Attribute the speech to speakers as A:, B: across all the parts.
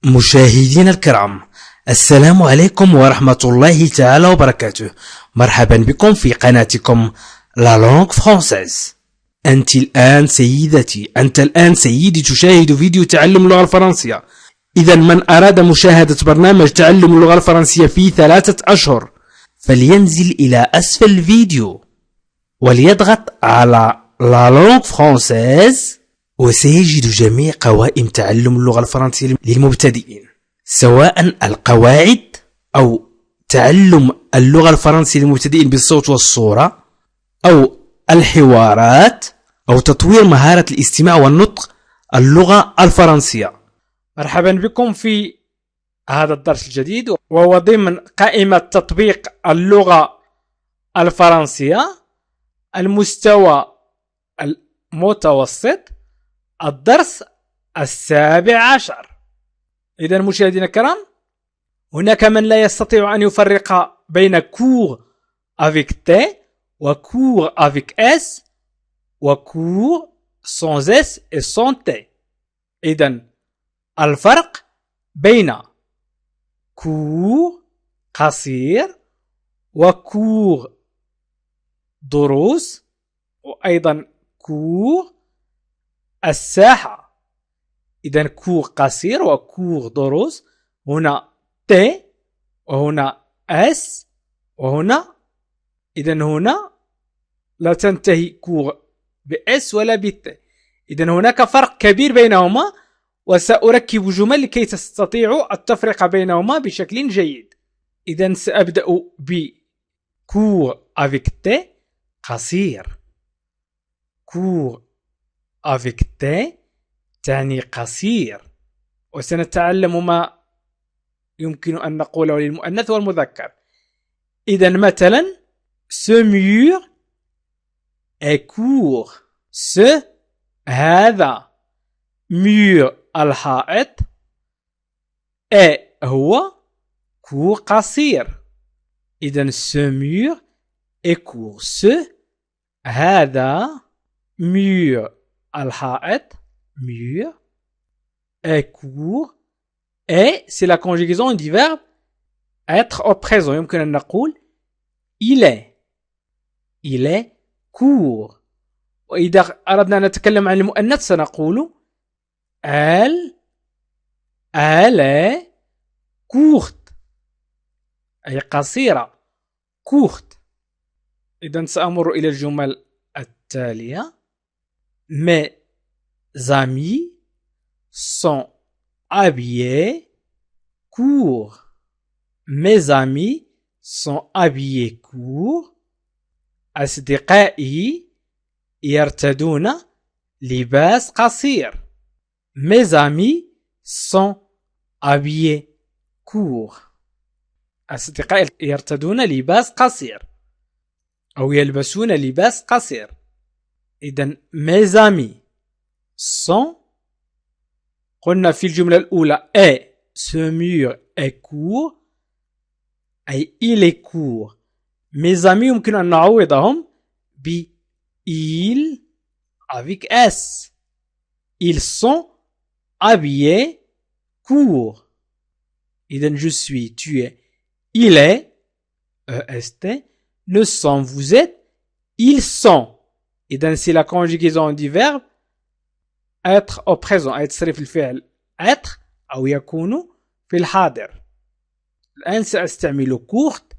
A: مشاهدينا الكرام، السلام عليكم ورحمة الله تعالى وبركاته. مرحبا بكم في قناتكم لا لونغ فرانسيز. أنت الآن سيدتي، أنت الآن سيدي تشاهد فيديو تعلم اللغة الفرنسية. إذا من أراد مشاهدة برنامج تعلم اللغة الفرنسية في 3 أشهر فلينزل إلى أسفل الفيديو وليضغط على لا لونغ فرانسيز، وسيجد جميع قوائم تعلم اللغة الفرنسية للمبتدئين، سواء القواعد أو تعلم اللغة الفرنسية للمبتدئين بالصوت والصورة، أو الحوارات، أو تطوير مهارة الاستماع والنطق اللغة الفرنسية. مرحبا بكم في هذا الدرس الجديد، وهو ضمن قائمة تطبيق اللغة الفرنسية المستوى المتوسط، الدرس 17. إذن مشاهدينا الكرام، هناك من لا يستطيع أن يفرق بين cours avec T و cours avec S و cours sans S et sans T. إذن الفرق بين cours قصير و cours دروس، وأيضا cours الساحة. إذن كور قصير وكور دروس، هنا T وهنا S وهنا، إذن هنا لا تنتهي كور بS ولا بT. إذن هناك فرق كبير بينهما، وسأركب جمل لكي تستطيعوا التفرقة بينهما بشكل جيد. إذن سأبدأ بكور avec T قصير. كور avec T تعني قصير، وسنتعلم ما يمكن أن نقوله للمؤنث والمذكر. إذن مثلا ce mur est court. ce هذا mur الحائط، هو court قصير. إذن ce mur est court. ce هذا mur الحائط mur est court. et c'est la conjugaison du verbe être au présent. يمكن أن نقول il est court. وإذا أردنا أن نتكلم عن المؤنث سنقول elle est courte، أي قصيرة، courte. إذن سأمر إلى الجمل التالية. mes amis sont habillés court. mes amis sont habillés court. أصدقائي يرتدون لباس قصير. mes amis sont habillés court. أصدقائي يرتدون لباس قصير أو يلبسون لباس قصير. إذن mes amis sont، قلنا في الجملة الأولى ce mur est court، أي il est court. mes amis يمكن أن نعوضهم ب il avec S. ils sont habillés court. إذن je suis، tu es، il est est، nous sommes، vous êtes، ils sont. إذن c'est la conjugaison du verbe être au présent، أي تصريف الفعل être أو يكون في الحاضر. الآن سأستعمل courte.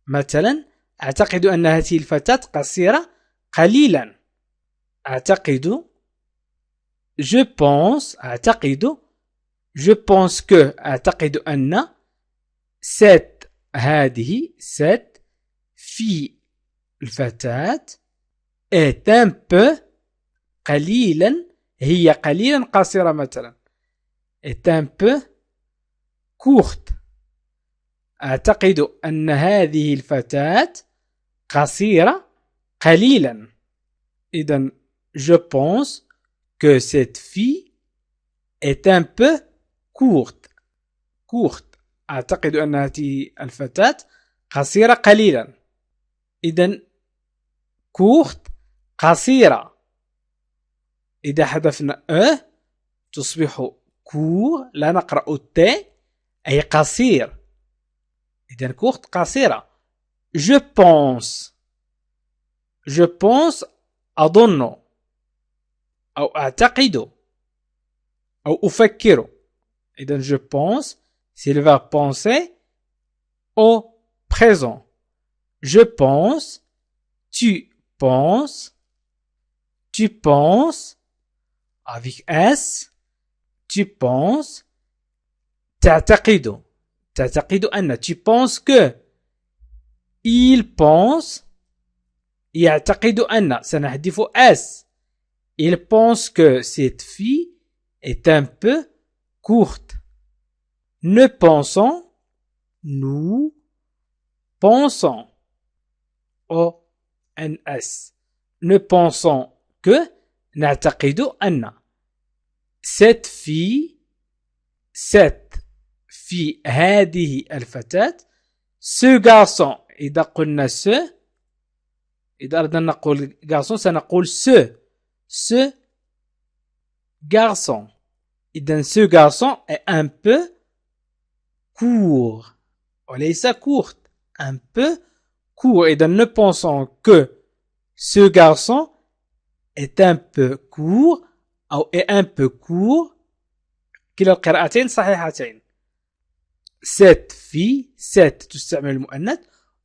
A: مثلا أعتقد أن هذه الفتاة قصيرة قليلا. أعتقد je pense، أعتقد je pense que، أعتقد أن هذه cette fille الفتاة est un peu قليلا، هي قليلا قصيرة مثلا est un peu courte. أعتقد أن هذه الفتاة قصيرة قليلا. إذن je pense que cette fille est un peu courte. courte، أعتقد أن هذه الفتاة قصيرة قليلا. إذن courte قصيرة، إذا حذفنا تصبح كور لا نقرأ التاء أي قصير. إذن كورت قصيرة. je pense أظن أو أعتقد أو أفكر. إذن je pense c'est le verbe penser au présent. Je pense, tu penses avec S, tu penses, تعتقد أن, tu penses que, il pense, يعتقد أن, سنحذف S, il pense que cette fille est un peu courte. Ne pensons, nous pensons, ONS. Ne pensons que, نعتقد أن. Cette fille, هذه الفتاة, ce garçon, إذا قلنا ce, إذا أردنا نقول garçon سنقول ce garçon. إذن ce garçon est un peu court. وليس court, un peu court. إذن ne pensons que ce garçon est un peu court أو est un peu court. كلا القراءتين صحيحتين. cette fille, cette تستعمل المؤنث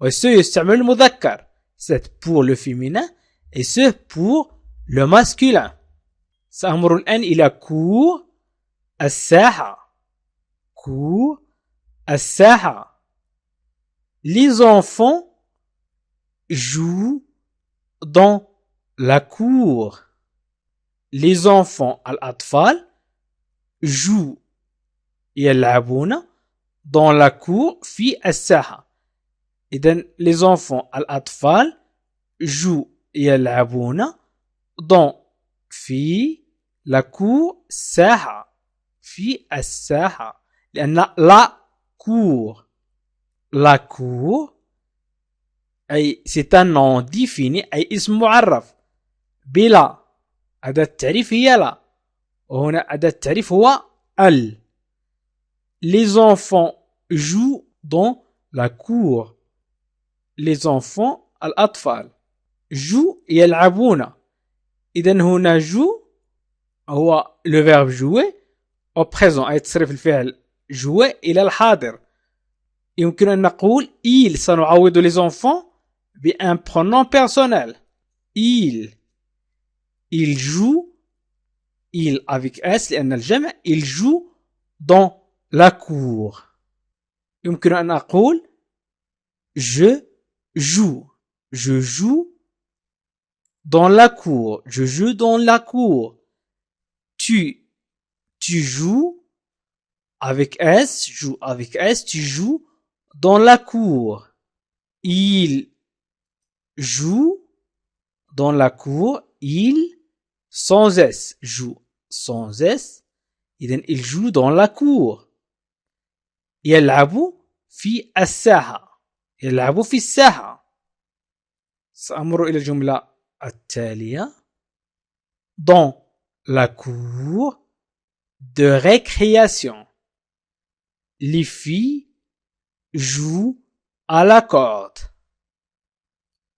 A: وce يستعمل المذكر. cette pour le féminin et ce pour le masculin. سأمر الآن إلى cours الساحة. cours الساحة. Les enfants jouent dans la cour. Les enfants الأطفال jouent يلعبون dans la cour في الساحة. إذن les enfants الأطفال jouent يلعبون dans في la cour ساحة في الساحة لأن la cour أي c'est un nom défini أي اسم معرف بلا أداة التعريف هي لا وهنا أداة التعريف هو ال. Les enfants jouent dans la cour. Les enfants الأطفال jouent يلعبون. إذن هنا جو هو le verbe jouer au présent أي تصريف الفعل jouer إلى الحاضر. يمكن أن نقول il سنعوض les enfants بun pronom personnel. il joue, il avec S لأن الجمع, il joue dans la cour. يمكن أن أقول je joue dans la cour. Je joue dans la cour. Tu joues avec S, joue avec S, tu joues dans la cour. Il joue dans la cour. Il sans S joue sans S. Il joue dans la cour. يلعب في الساحة. يلعب في الساحة. سأمر إلى الجملة التالية. Dans la cour de récréation, les filles jouent à la corde,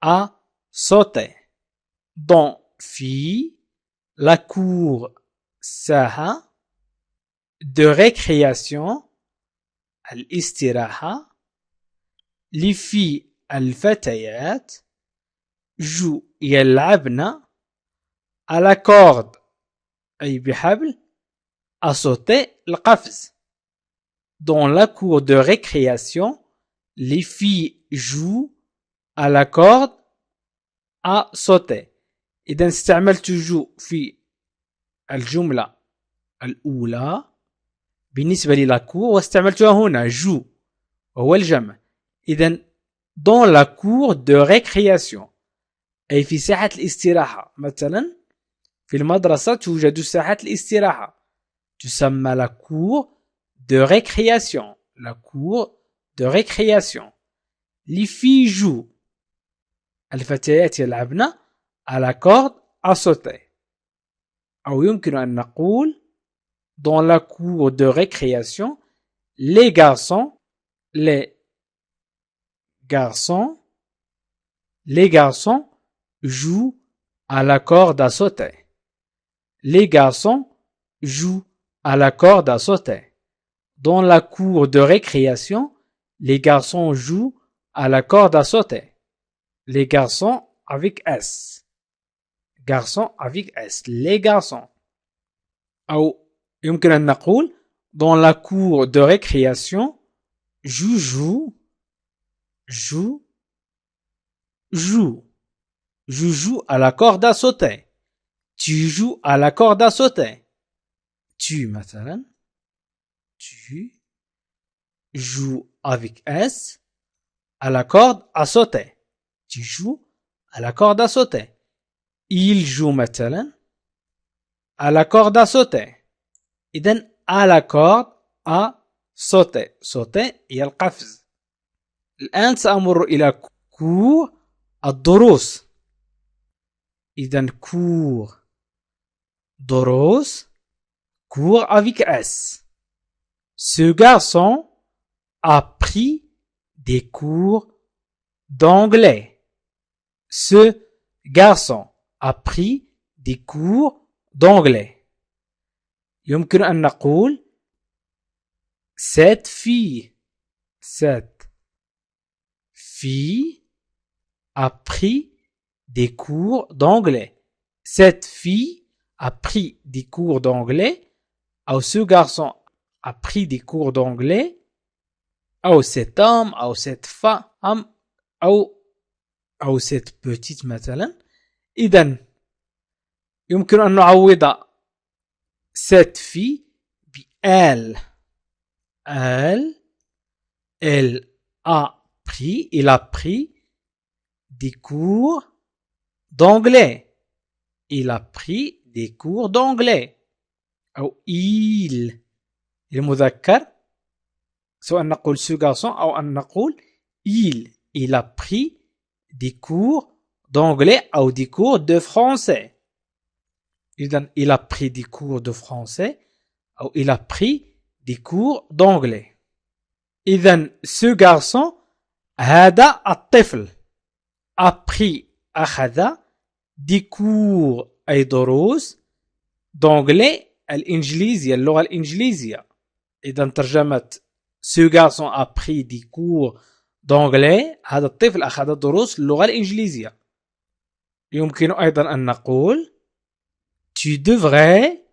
A: à sauter. Dans filles, la cour ساحة de récréation الاستراحة. les filles الفتيات jouent يلعبن à la corde أي بحبل à sauter القفز. Dans la cour de récréation, les filles jouent à la corde à sauter. إذا استعملت جو في الجملة الأولى بالنسبة للا كور واستعملتها هنا جو وهو الجمع. إذا dans la cour de récréation أي في ساحة الاستراحة. مثلا في المدرسة توجد ساحة الاستراحة تسمى la cour de récréation. La cour de récréation. Les filles jouent. الفتيات يلعبن à la corde à sauter. أو يمكن أن نقول dans la cour de récréation, les garçons jouent à la corde à sauter. Les garçons jouent à la corde à sauter. Dans la cour de récréation, les garçons jouent à la corde à sauter. Les garçons avec S. Garçons avec S. Les garçons. أو يمكن أن نقول dans la cour de récréation joue je joue à la corde à sauter. Tu joues à la corde à sauter. Tu مثلا tu joues avec S à la corde à sauter. Tu joues à la corde à sauter. Il joue مثلا à la corde à sauter. إذن à la corde à sauter. sauter هي القفز. الآن سأمر إلى كور الدروس. إذن كور دروس cours avec S. Ce garçon a pris des cours d'anglais. Ce garçon a pris des cours d'anglais. يمكن أن نقول cette fille a pris des cours d'anglais. Cette fille a pris des cours d'anglais. Ou ce garçon a pris des cours d'anglais. Ou cet homme ou cette femme ou cette petite مثلا. إذن يمكن أن نعوض cette fille elle il a pris des cours d'anglais. Il a pris des cours d'anglais. أو il المذكر سواء نقول ce garçon أو أن نقول il a pris des cours d'anglais أو des cours de français. Il a pris des cours de français أو il a pris des cours d'anglais. إذن ce garçon هذا الطفل a pris أخذ des cours أي دروس d'anglais الإنجليزية اللغة الإنجليزية. إذا ترجمة ce garçon a pris des cours d'anglais هذا الطفل أخذ دروس اللغة الإنجليزية. يمكن أيضا أن نقول tu devrais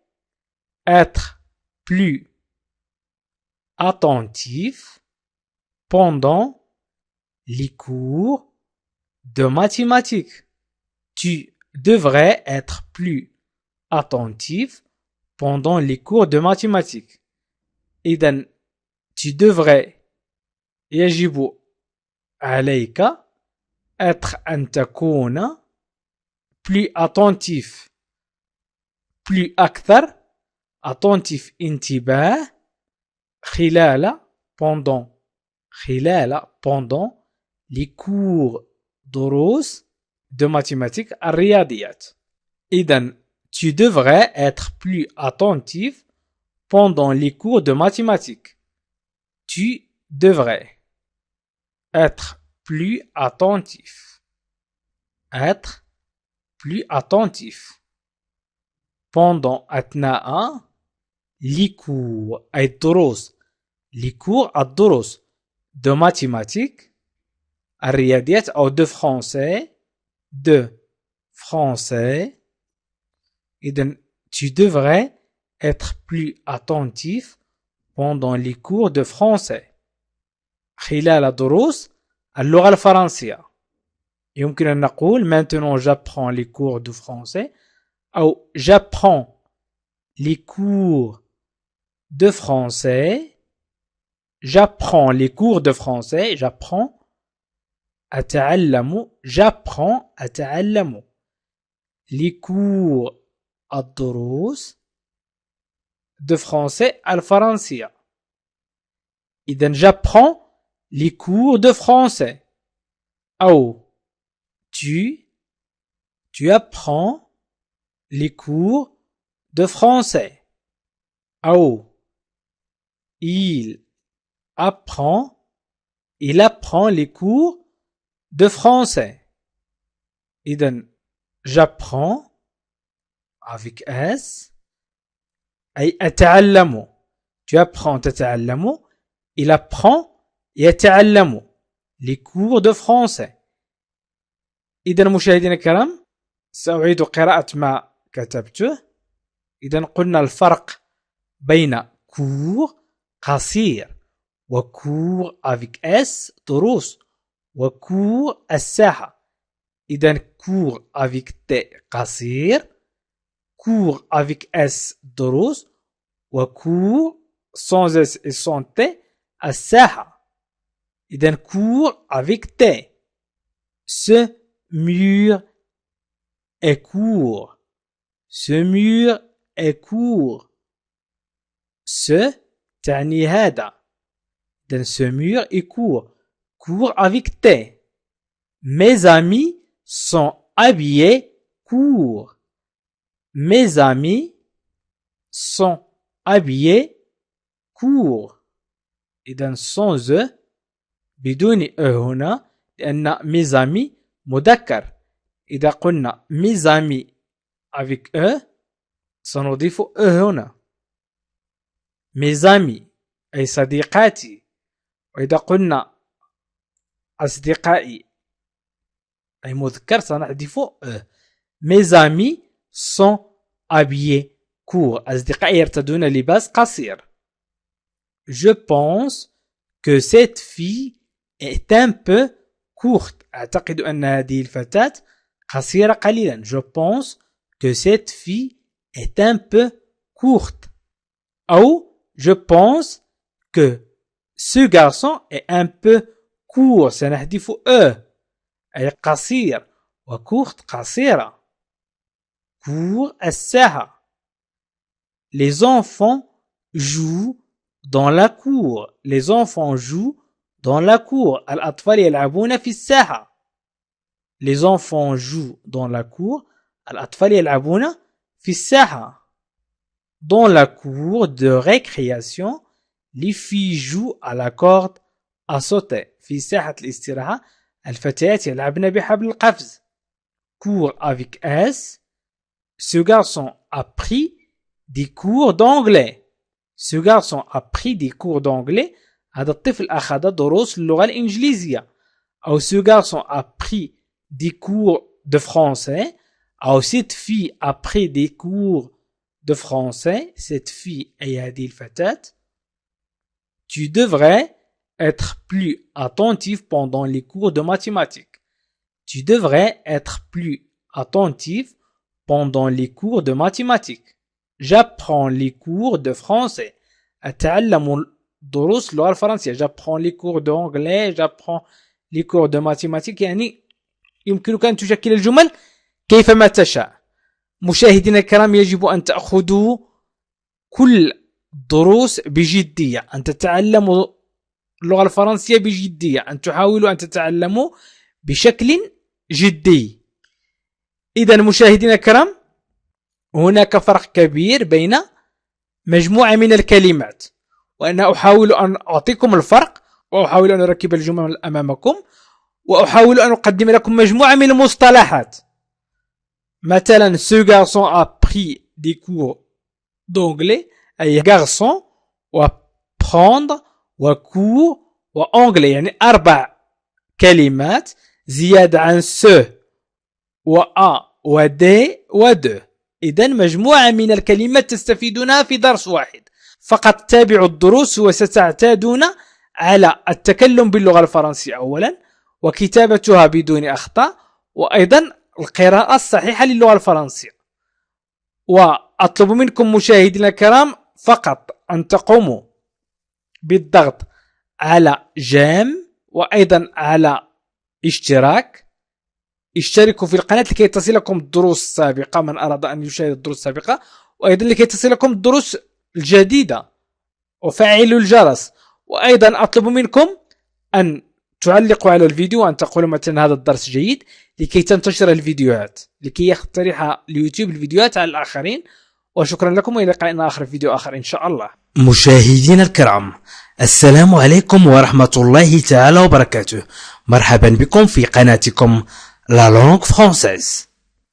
A: être plus attentif pendant les cours de mathématiques. Tu devrais être plus attentif pendant les cours de mathématiques. إذن tu devrais يجب عليك être أن تكون plus attentif plus أكثر attentif انتباه خلال pendant les cours دروس de mathématiques الرياضيات. إذن tu devrais être plus attentif pendant les cours de mathématiques. Tu devrais être plus attentif. Être plus attentif. Pendant أثناء les cours أي الدروس les cours الدروس de mathématiques الرياضيات أو de français. إذن tu devrais être plus attentif pendant les cours de français. خلال دروس اللغة الفرنسية. يمكن أن نقول maintenant j'apprends les cours de français أو j'apprends les cours de français. J'apprends les cours de français. J'apprends أتعلم. J'apprends أتعلم les cours الدروس de français الفرنسية. إذن j'apprends les cours de français. أو tu apprends les cours de français.
B: أو il apprend les cours de français. إذن j'apprends avec S أي أتعلم. Tu apprends تتعلم. Il apprend يتعلم les cours de français. إذن مشاهدينا الكرام سأعيد قراءة ما كتبته. إذن قلنا الفرق بين cours قصير وcours avec S دروس وcours الساحة. إذن cours avec T قصير cours avec S دروس وcours sans S et sans T الساحة. إذن cours avec T. Ce mur est court. Ce mur est court. Ce تعني هذا. إذن ce mur est court. Court avec T. Mes amis sont habillés court. Mes amis sont habillés court. إذن sans eux بدون هنا لأن mes amis مذكر. إذا قلنا mes amis avec eux سنضيف هنا. mes amis أي صديقاتي. وإذا قلنا أصدقائي أي مذكر سنحذف mes amis sont habillés court. أصدقائي يرتدون لباس قصير. Je pense que cette fille est un peu courte. أعتقد أن هذه الفتاة قصيرة قليلا. Je pense que cette fille est un peu courte. أو je pense que ce garçon est un peu court. سنحذف أي قصير وcourte قصيرة. court الساحة. Les enfants jouent dans la cour. Les enfants jouent dans la cour. الأطفال يلعبون في الساحة. Les enfants jouent dans la cour. الأطفال يلعبون في الساحة. Dans la cour de récréation, les filles jouent à la corde à sauter. في ساحة الاستراحة الفتيات يلعبن بحبل القفز. Cours avec S. Ce garçon a pris des cours d'anglais. Ce garçon a pris des cours d'anglais. هذا الطفل أخذ دروس اللغة الإنجليزية. أو ce garçon a pris des cours de français. أو cette fille a pris des cours de français. Cette fille أي هذه الفتاة. Tu devrais être plus attentif pendant les cours de mathématiques. Tu devrais être plus attentif pendant les cours de mathématiques. J'apprends les cours de français. أتعلم دروس اللغة الفرنسية. J'apprends les cours d'anglais. J'apprends les cours de mathématiques. يعني يمكنك أن تشكل الجمل كيفما تشاء. مشاهدينا الكرام يجب أن تأخذوا كل دروس بجدية. أن تتعلموا اللغة الفرنسية بجدية. أن تحاولوا أن تتعلموا بشكل جدي. إذن مشاهدينا الكرام هناك فرق كبير بين مجموعة من الكلمات. وأنا أحاول أن أعطيكم الفرق وأحاول أن أركب الجمل أمامكم وأحاول أن أقدم لكم مجموعة من المصطلحات. مثلا ce garçon a pris des cours d'anglais أي garçon وprendre وcours وanglais يعني 4 كلمات زيادة عن ce وa ود ود. إذن مجموعة من الكلمات تستفيدونها في درس واحد. فقط تابعوا الدروس وستعتادون على التكلم باللغة الفرنسية أولا وكتابتها بدون أخطاء وأيضا القراءة الصحيحة للغة الفرنسية. وأطلب منكم مشاهدينا الكرام فقط أن تقوموا بالضغط على جيم وأيضا على اشتراك. اشتركوا في القناة لكي تصلكم الدروس السابقة من أراد أن يشاهد الدروس السابقة وأيضا لكي تصلكم الدروس الجديدة وفعلوا الجرس. وأيضا أطلب منكم أن تعلقوا على الفيديو وأن تقولوا مثلا هذا الدرس جيد لكي تنتشر الفيديوهات لكي يقترح اليوتيوب الفيديوهات على الآخرين وشكرا لكم وإلى لقاء آخر في فيديو آخر إن شاء الله.
A: مشاهدينا الكرام، السلام عليكم ورحمة الله تعالى وبركاته. مرحبا بكم في قناتكم لا لونغ فرانسيز.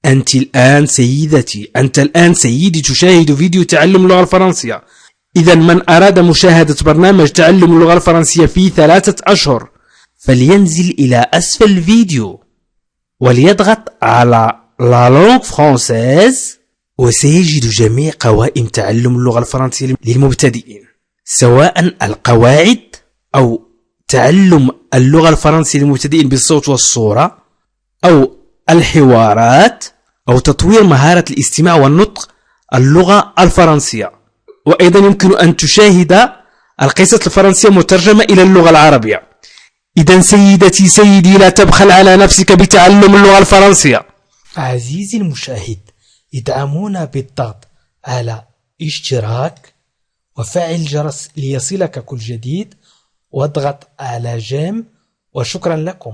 A: أنت الآن سيدتي، أنت الآن سيدي تشاهد فيديو تعلم اللغة الفرنسية. إذا من أراد مشاهدة برنامج تعلم اللغة الفرنسية في 3 أشهر فلينزل إلى أسفل الفيديو وليضغط على لا لونغ فرانسيز، وسيجد جميع قوائم تعلم اللغة الفرنسية للمبتدئين، سواء القواعد أو تعلم اللغة الفرنسية للمبتدئين بالصوت والصورة، أو الحوارات، أو تطوير مهارة الاستماع والنطق اللغة الفرنسية. وأيضا يمكن أن تشاهد القصص الفرنسية مترجمة إلى اللغة العربية. إذا سيدتي سيدي، لا تبخل على نفسك بتعلم اللغة الفرنسية.
B: عزيزي المشاهد، ادعمونا بالضغط على اشتراك وفعل الجرس ليصلك كل جديد، واضغط على جيم، وشكرا لكم.